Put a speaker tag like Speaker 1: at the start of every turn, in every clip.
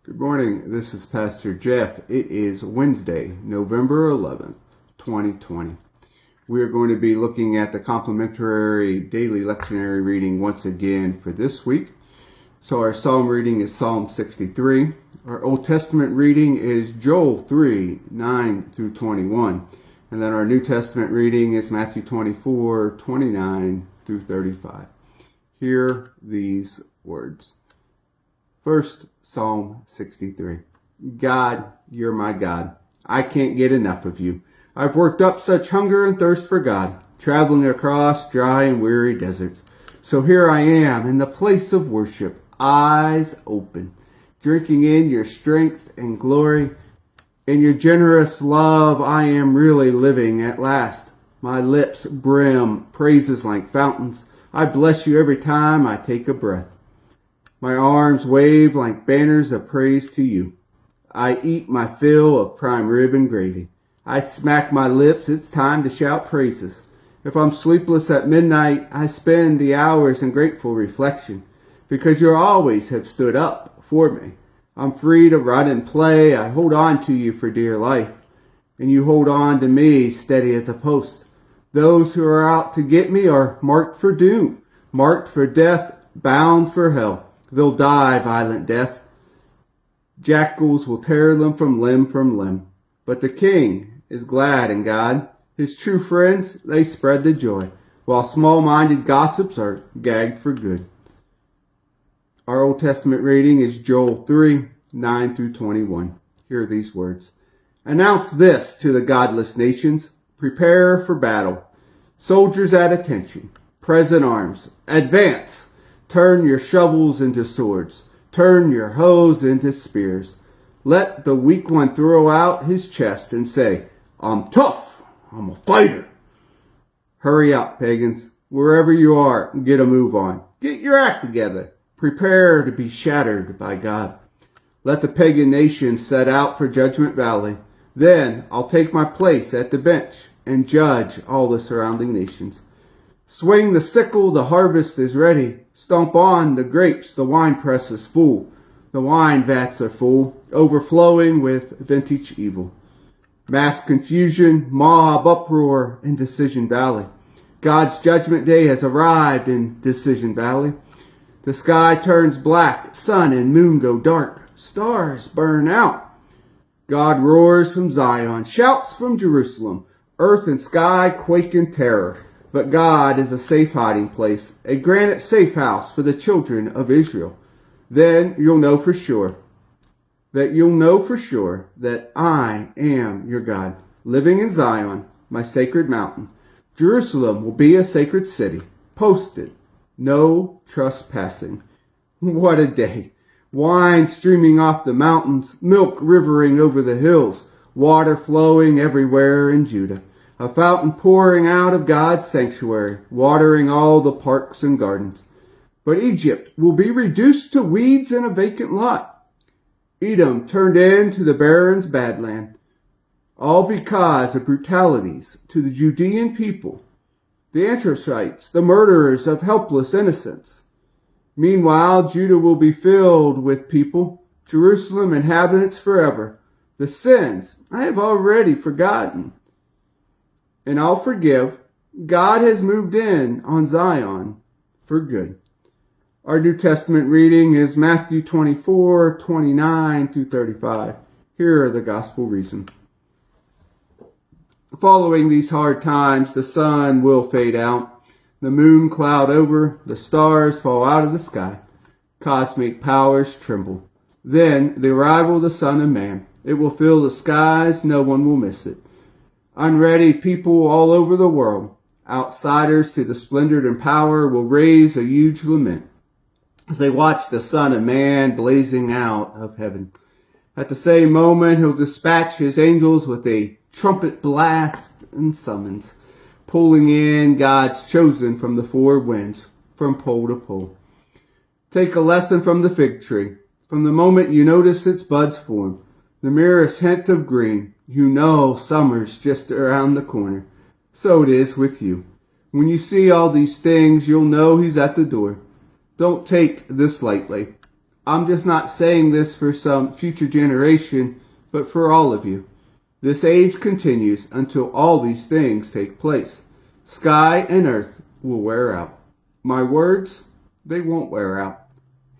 Speaker 1: Good morning. This is Pastor Jeff. It is Wednesday, November 11th, 2020. We are going to be looking at the complimentary daily lectionary reading once again for this week. So our psalm reading is Psalm 63. Our Old Testament reading is Joel 3, 9 through 21. And then our New Testament reading is Matthew 24, 29 through 35. Hear these words. First, Psalm 63. God, you're my God. I can't get enough of you. I've worked up such hunger and thirst for God, traveling across dry and weary deserts. So here I am in the place of worship, eyes open, drinking in your strength and glory. In your generous love, I am really living at last. My lips brim praises like fountains. I bless you every time I take a breath. My arms wave like banners of praise to you. I eat my fill of prime rib and gravy. I smack my lips, it's time to shout praises. If I'm sleepless at midnight, I spend the hours in grateful reflection, because you always have stood up for me. I'm free to run and play, I hold on to you for dear life, and you hold on to me steady as a post. Those who are out to get me are marked for doom, marked for death, bound for hell. They'll die violent death. Jackals will tear them from limb. But the king is glad in God. His true friends, they spread the joy, while small-minded gossips are gagged for good. Our Old Testament reading is Joel 3, 9 through 21. Hear these words. Announce this to the godless nations. Prepare for battle. Soldiers at attention. Present arms. Advance. Turn your shovels into swords. Turn your hoes into spears. Let the weak one throw out his chest and say, I'm tough. I'm a fighter. Hurry up, pagans. Wherever you are, get a move on. Get your act together. Prepare to be shattered by God. Let the pagan nations set out for Judgment Valley. Then I'll take my place at the bench and judge all the surrounding nations. Swing the sickle, the harvest is ready. Stomp on the grapes, the winepress is full. The wine vats are full, overflowing with vintage evil. Mass confusion, mob uproar in Decision Valley. God's judgment day has arrived in Decision Valley. The sky turns black, sun and moon go dark, stars burn out. God roars from Zion, shouts from Jerusalem, earth and sky quake in terror. But God is a safe hiding place, a granite safe house for the children of Israel. Then you'll know for sure that I am your God, living in Zion, my sacred mountain. Jerusalem will be a sacred city, posted, no trespassing. What a day. Wine streaming off the mountains, milk rivering over the hills, water flowing everywhere in Judah. A fountain pouring out of God's sanctuary, watering all the parks and gardens. But Egypt will be reduced to weeds and a vacant lot. Edom turned into the barren's badland. All because of brutalities to the Judean people, the Antrosites, the murderers of helpless innocents. Meanwhile, Judah will be filled with people, Jerusalem inhabitants forever. The sins I have already forgotten. And I'll forgive. God has moved in on Zion for good. Our New Testament reading is Matthew 24, 29 through 35. Here are the gospel reasons. Following these hard times, the sun will fade out, the moon cloud over, the stars fall out of the sky, cosmic powers tremble. Then the arrival of the Son of Man. It will fill the skies, no one will miss it. Unready people all over the world, outsiders to the splendor and power, will raise a huge lament as they watch the Son of Man blazing out of heaven. At the same moment, he'll dispatch his angels with a trumpet blast and summons, pulling in God's chosen from the four winds, from pole to pole. Take a lesson from the fig tree. From the moment you notice its buds form, the merest hint of green, you know summer's just around the corner. So it is with you. When you see all these things, you'll know he's at the door. Don't take this lightly. I'm just not saying this for some future generation, but for all of you. This age continues until all these things take place. Sky and earth will wear out. My words, they won't wear out.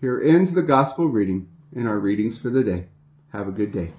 Speaker 1: Here ends the gospel reading and our readings for the day. Have a good day.